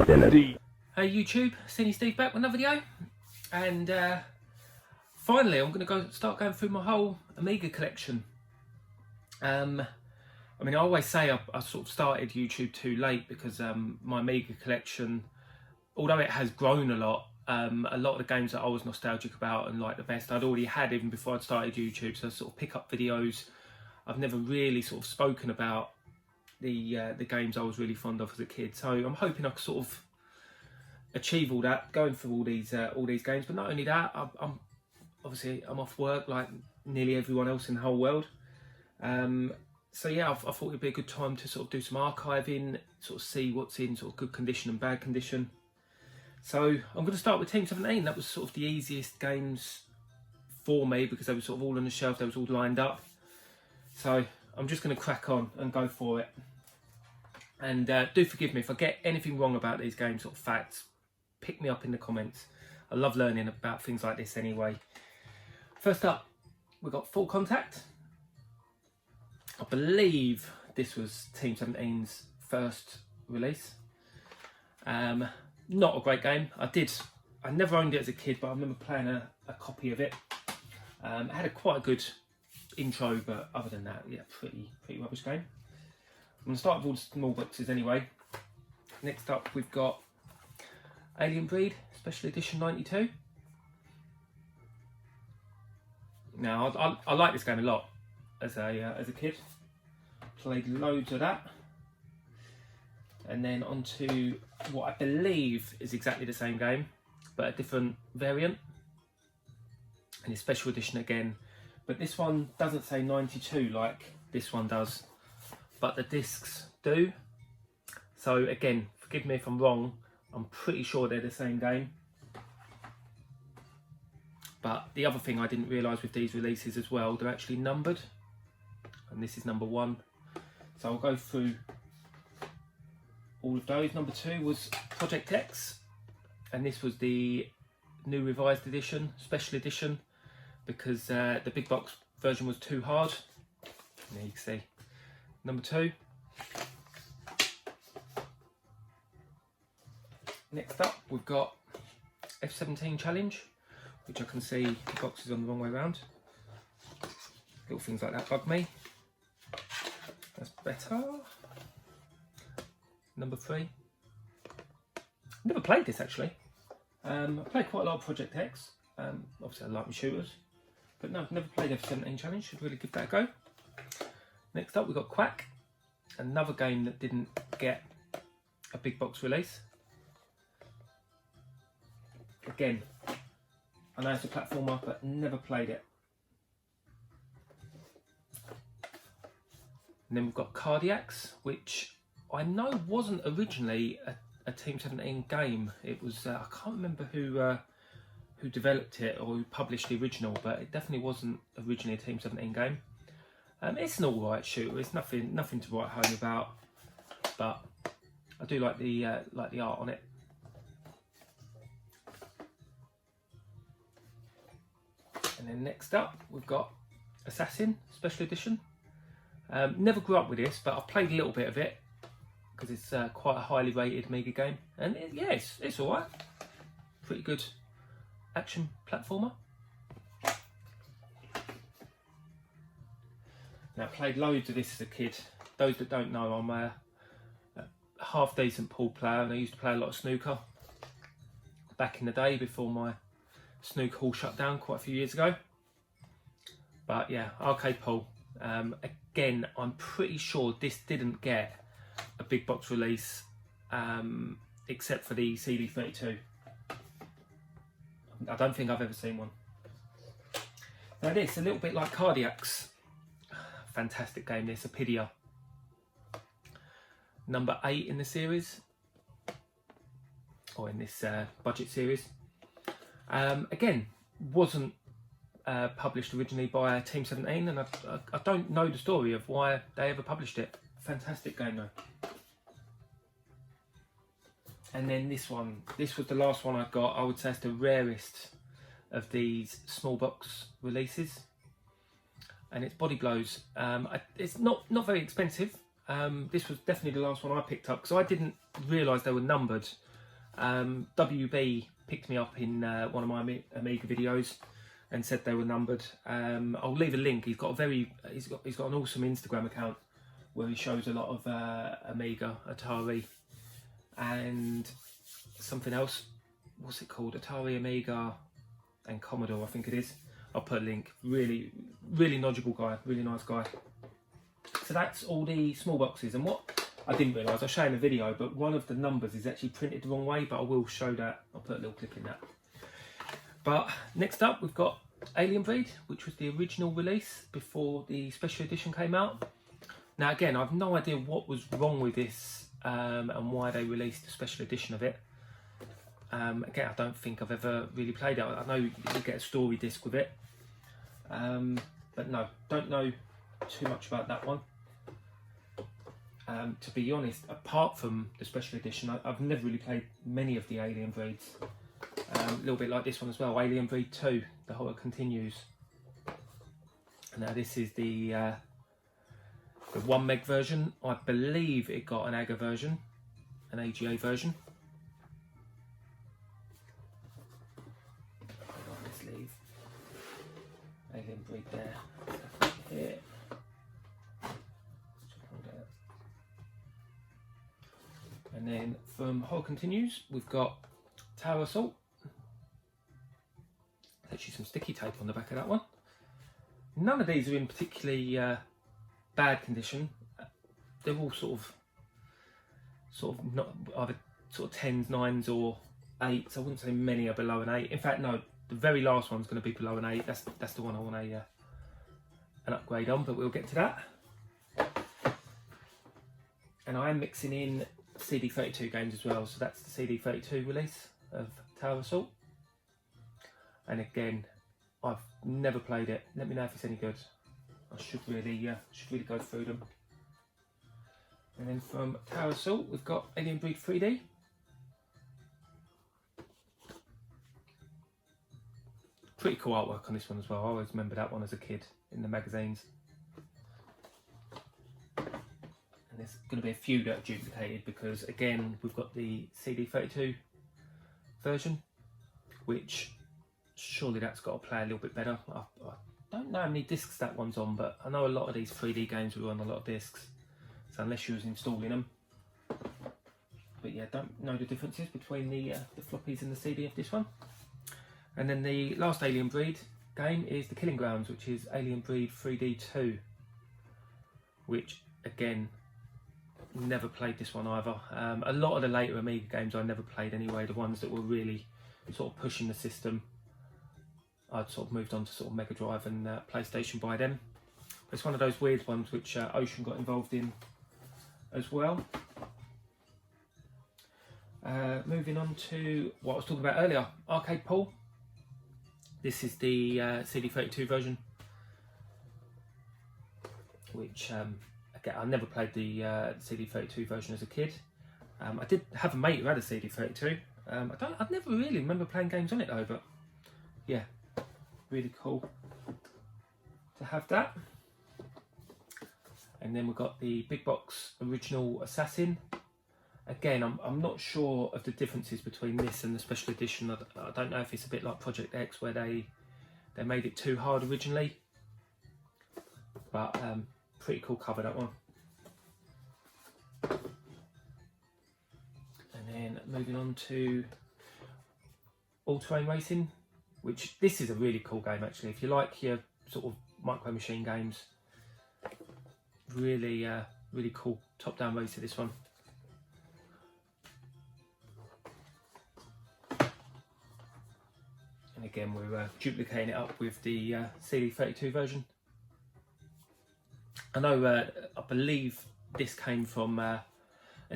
Infinity. Hey YouTube, Cinny Steve back with another video, and finally I'm going to start going through my whole Amiga collection. I mean, I always say I sort of started YouTube too late because my Amiga collection, although it has grown a lot of the games that I was nostalgic about and like the best I'd already had even before I'd started YouTube, so I sort of pick up videos. I've never really sort of spoken about the games I was really fond of as a kid, so I'm hoping I can sort of achieve all that going through all these games. But not only that, I'm obviously off work like nearly everyone else in the whole world, so yeah, I thought it'd be a good time to sort of do some archiving, sort of see what's in sort of good condition and bad condition. So I'm going to start with Team 17. That was sort of the easiest games for me because they were sort of all on the shelf, they was all lined up. So I'm just going to crack on and go for it. And do forgive me if I get anything wrong about these games, sort of facts. Pick me up in the comments. I love learning about things like this anyway. First up, we've got Full Contact. I believe this was Team 17's first release. Not a great game. I never owned it as a kid, but I remember playing a copy of it. It had quite a good intro, but other than that, yeah, pretty rubbish game. I'm going to start with all the small boxes anyway. Next up, we've got Alien Breed Special Edition 92. Now, I like this game a lot as a kid. Played loads of that. And then on to what I believe is exactly the same game, but a different variant. And it's Special Edition again. But this one doesn't say 92 like this one does, but the discs do. So again, forgive me if I'm wrong, I'm pretty sure they're the same game. But the other thing I didn't realise with these releases as well, they're actually numbered. And this is number 1. So I'll go through all of those. Number 2 was Project X. And this was the new revised edition, special edition, because the big box version was too hard. There you can see. Number 2. Next up, we've got F-17 Challenge, which I can see the box is on the wrong way around. Little things like that bug me. That's better. Number 3. Never played this actually. I played quite a lot of Project X. Obviously I like my shooters, but no, I've never played F-17 Challenge. Should really give that a go. Next up, we've got Quack, another game that didn't get a big box release. Again, I know it's a platformer, but never played it. And then we've got Cardiacs, which I know wasn't originally a Team 17 game. It was I can't remember who developed it or who published the original, but it definitely wasn't originally a Team 17 game. It's an alright shooter. It's nothing to write home about, but I do like the art on it. And then next up, we've got Assassin Special Edition. Never grew up with this, but I've played a little bit of it because it's quite a highly rated Amiga game, and yeah, it's alright. Pretty good action platformer. Now, I played loads of this as a kid. Those that don't know, I'm a half decent pool player, and I used to play a lot of snooker back in the day before my snooker hall shut down quite a few years ago. But yeah, arcade pool. Again, I'm pretty sure this didn't get a big box release, except for the CD32. I don't think I've ever seen one. Now this, a little bit like Cardiacs. Fantastic game this, Apidia. Number 8 in the series, or in this budget series. Again, wasn't published originally by Team 17, and I don't know the story of why they ever published it. Fantastic game though. And then this one, this was the last one I got. I would say it's the rarest of these small box releases, and it's Body Blows. It's not very expensive. This was definitely the last one I picked up because I didn't realise they were numbered WB picked me up in one of my Amiga videos and said they were numbered. I'll leave a link. He's got an awesome Instagram account where he shows a lot of Amiga, Atari, and something else. What's it called? Atari, Amiga, and Commodore, I think it is. I'll put a link. Really, really knowledgeable guy. Really nice guy. So that's all the small boxes. And what I didn't realise, I'll show you in the video, but one of the numbers is actually printed the wrong way, but I will show that. I'll put a little clip in that. But next up, we've got Alien Breed, which was the original release before the special edition came out. Now again, I've no idea what was wrong with this and why they released a special edition of it. Again, I don't think I've ever really played it. I know you get a story disc with it, but no, don't know too much about that one. To be honest, apart from the special edition, I've never really played many of the Alien Breeds. A little bit like this one as well, Alien Breed 2, the Hobbit Continues. Now this is the 1 meg version. I believe it got an AGA version, an AGA version. Let's leave Alien Breed there. Here. And then from Hobbit Continues, we've got Tower Assault. Actually some sticky tape on the back of that one. None of these are in particularly bad condition. They're all sort of not either sort of 10s, 9s or 8s. I wouldn't say many are below an 8. In fact, no, the very last one's going to be below an 8. That's the one I want an upgrade on, but we'll get to that. And I am mixing in CD32 games as well, so that's the CD32 release of Tower Assault. And again, I've never played it. Let me know if it's any good. I should really go through them. And then from Tower Assault, we've got Alien Breed 3D. Pretty cool artwork on this one as well. I always remember that one as a kid in the magazines. And there's going to be a few that are duplicated because, again, we've got the CD32 version, which surely that's got to play a little bit better. I don't know how many discs that one's on, but I know a lot of these 3D games were on a lot of discs, so unless you was installing them. But yeah, don't know the differences between the floppies and the CD of this one. And then the last Alien Breed game is the Killing Grounds, which is Alien Breed 3D 2, which again, never played this one either. A lot of the later Amiga games I never played anyway, the ones that were really sort of pushing the system. I'd sort of moved on to sort of Mega Drive and PlayStation by then. It's one of those weird ones which Ocean got involved in as well. Moving on to what I was talking about earlier, Arcade Pool. This is the CD32 version, which again, I never played the CD32 version as a kid. I did have a mate who had a CD32. I never really remember playing games on it though, but yeah, really cool to have that. And then we've got the big box original Assassin. Again, I'm not sure of the differences between this and the special edition. I don't know if it's a bit like Project X where they made it too hard originally, but pretty cool cover, that one. And then moving on to All Terrain Racing, which this is a really cool game actually. If you like your sort of Micro Machine games, really really cool top-down racer, this one. And again, we're duplicating it up with the CD32 version. I know, I believe this came from a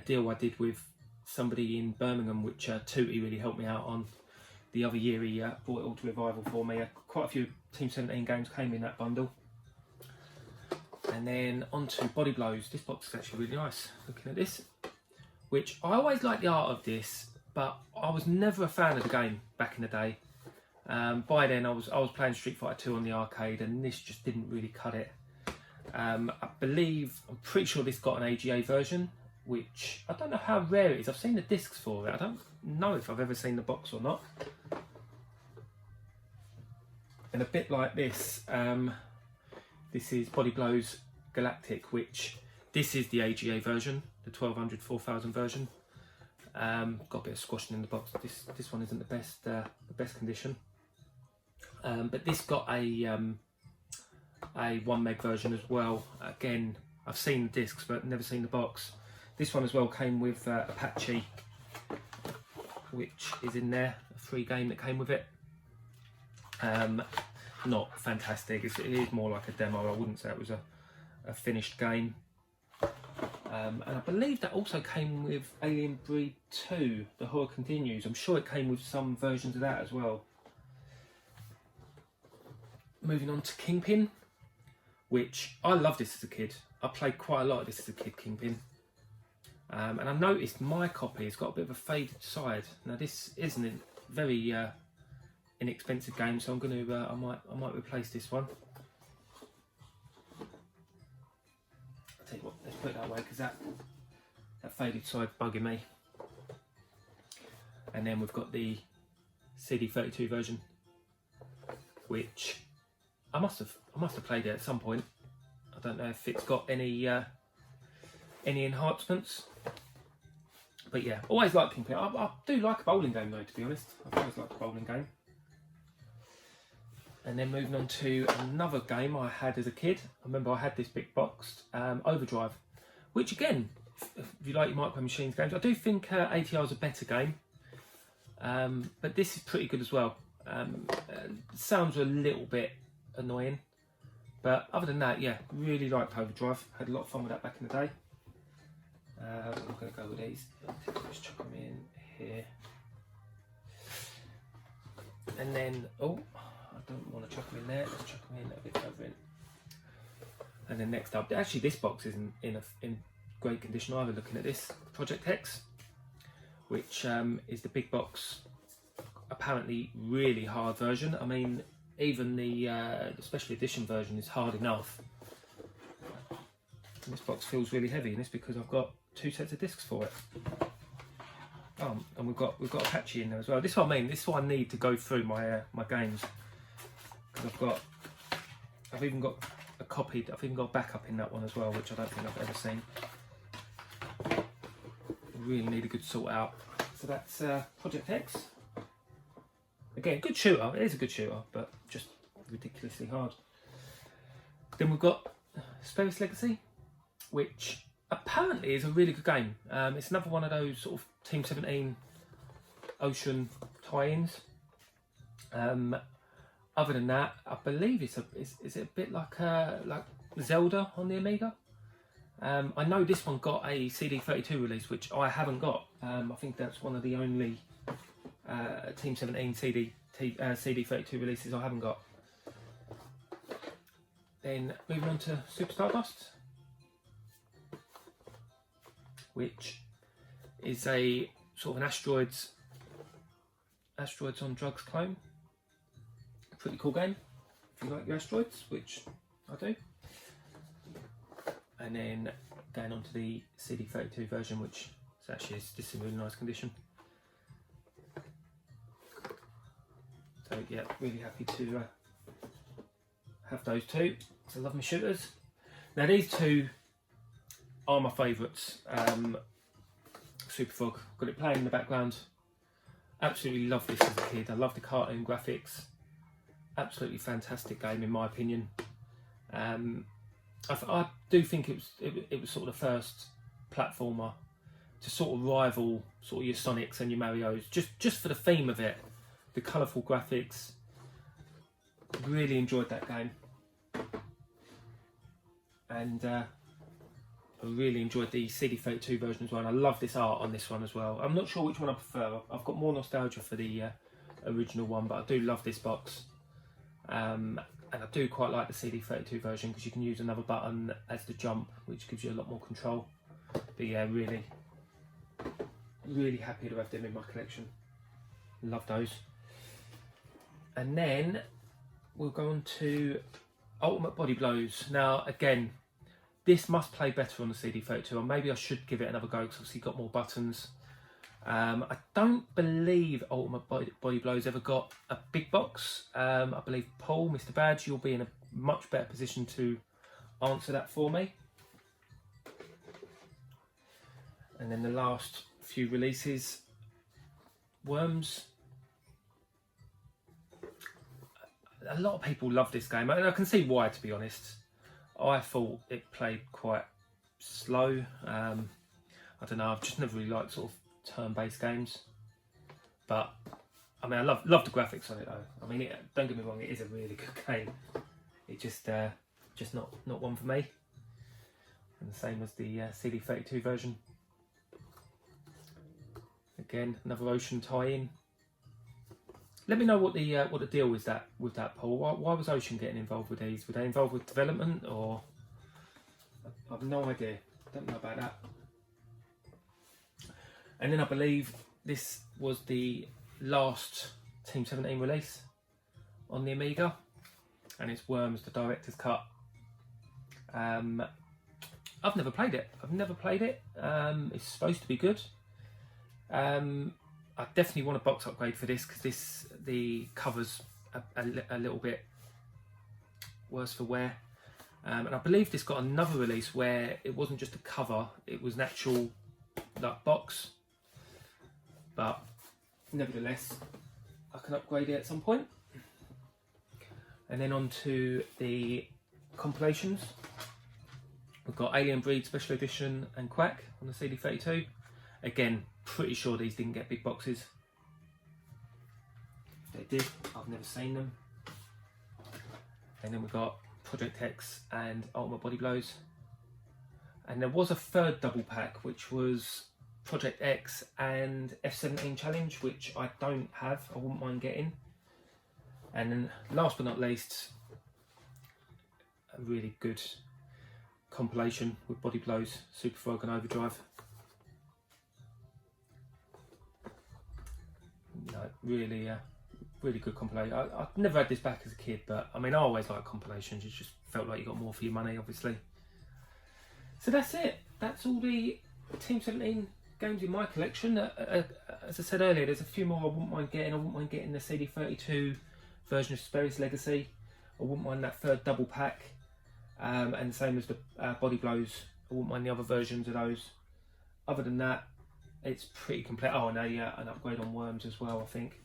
deal I did with somebody in Birmingham, which Tootie really helped me out on. The other year he brought it all to Revival for me. Quite a few Team 17 games came in that bundle. And then on to Body Blows. This box is actually really nice, looking at this. Which, I always liked the art of this, but I was never a fan of the game back in the day. By then I was playing Street Fighter 2 on the arcade, and this just didn't really cut it. I'm pretty sure this got an AGA version, which I don't know how rare it is. I've seen the discs for it. I don't know if I've ever seen the box or not. And a bit like this, this is Body Blow's Galactic, which this is the AGA version, the 1200 4000 version. Got a bit of squashing in the box. This one isn't the best condition, but this got a 1 meg version as well. Again, I've seen the discs but never seen the box. This one as well came with Apache, which is in there, a free game that came with it. Not fantastic. It is more like a demo. I wouldn't say it was a finished game. And I believe that also came with Alien Breed 2, The Horror Continues. I'm sure it came with some versions of that as well. Moving on to Kingpin, which I loved this as a kid. I played quite a lot of this as a kid, Kingpin. And I noticed my copy has got a bit of a faded side. Now this isn't a very inexpensive game, so I'm going to I might replace this one. I'll tell you what, let's put it that way, because that faded side's bugging me. And then we've got the CD32 version, which I must have played it at some point. I don't know if it's got any enhancements, but yeah, always liked Kingpin. I do like a bowling game though, to be honest. I've always liked a bowling game. And then moving on to another game I had as a kid. I remember I had this big boxed Overdrive, which again, if you like your Micro Machines games, I do think ATR is a better game, but this is pretty good as well. Sounds a little bit annoying, but other than that, yeah, really liked Overdrive. Had a lot of fun with that back in the day. I'm going to go with these. Let's chuck them in here. And then, oh, I don't want to chuck them in there. Let's chuck them in a bit further in. And then next up, actually this box isn't in great condition either. Looking at this, Project X, which is the big box, apparently really hard version. I mean, even the special edition version is hard enough. And this box feels really heavy, and it's because I've got 2 sets of discs for it. Oh, and we've got Apache in there as well. This is what I mean. This is what I need to go through my my games, because I've even got a copy. I've even got a backup in that one as well, which I don't think I've ever seen. Really need a good sort out. So that's Project X. Again, good shooter. It is a good shooter, but just ridiculously hard. Then we've got Spence Legacy, which apparently is a really good game. It's another one of those sort of Team 17 Ocean tie-ins. Other than that, I believe is it a bit like Zelda on the Amiga. I know this one got a CD32 release, which I haven't got. I think that's one of the only Team 17 CD32 releases I haven't got. Then moving on to Super Stardust, which is a sort of an asteroids on drugs clone. Pretty cool game if you like your asteroids, which I do. And then going on to the CD32 version, which is actually just in really nice condition. So yeah, really happy to have those two. So I love my shooters. Now these two are my favourites. Super Fog, got it playing in the background. Absolutely loved this as a kid. I love the cartoon graphics. Absolutely fantastic game in my opinion. I do think it was sort of the first platformer to sort of rival sort of your Sonics and your Marios, just for the theme of it, the colourful graphics. Really enjoyed that game, and I really enjoyed the CD32 version as well. And I love this art on this one as well. I'm not sure which one I prefer. I've got more nostalgia for the original one, but I do love this box. And I do quite like the CD32 version because you can use another button as the jump, which gives you a lot more control. But yeah, really happy to have them in my collection. Love those. And then we'll go on to Ultimate Body Blows. Now again, this must play better on the CD32, or maybe I should give it another go because obviously got more buttons. I don't believe Ultimate Body Blows ever got a big box. I believe Paul, Mr. Badge, you'll be in a much better position to answer that for me. And then the last few releases, Worms. A lot of people love this game, and I can see why, to be honest. I thought it played quite slow. I don't know, I've just never really liked sort of turn-based games. But, I mean, I love the graphics on it though. I mean, don't get me wrong, it is a really good game. It just not one for me. And the same as the CD32 version. Again, another Ocean tie-in. Let me know what the deal is with that, Paul. Why was Ocean getting involved with these? Were they involved with development, or I've no idea. Don't know about that. And then I believe this was the last Team 17 release on the Amiga, and it's Worms, the director's cut. I've never played it. It's supposed to be good. I definitely want a box upgrade for this because the cover's a little bit worse for wear. And I believe this got another release where it wasn't just a cover, it was an actual like box. But nevertheless, I can upgrade it at some point. And then on to the compilations. We've got Alien Breed Special Edition and Quack on the CD32. Again, pretty sure these didn't get big boxes. If they did, I've never seen them. And then we've got Project X and Ultimate Body Blows. And there was a third double pack, which was Project X and F17 Challenge, which I don't have, I wouldn't mind getting. And then last but not least, a really good compilation with Body Blows, Super Frog and Overdrive. No, really good compilation. I've never had this back as a kid, but I mean, I always like compilations. It just felt like you got more for your money, obviously. So that's it. That's all the Team 17 games in my collection. As I said earlier, there's a few more I wouldn't mind getting. I wouldn't mind getting the CD32 version of Spence Legacy. I wouldn't mind that third double pack. And same as the Body Blows. I wouldn't mind the other versions of those. Other than that, it's pretty complete. Oh, and an upgrade on Worms as well, I think.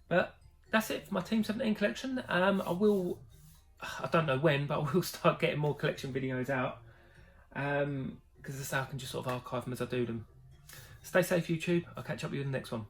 But that's it for my Team 17 collection. I don't know when, but I will start getting more collection videos out. Because that's how I can just sort of archive them as I do them. Stay safe, YouTube. I'll catch up with you in the next one.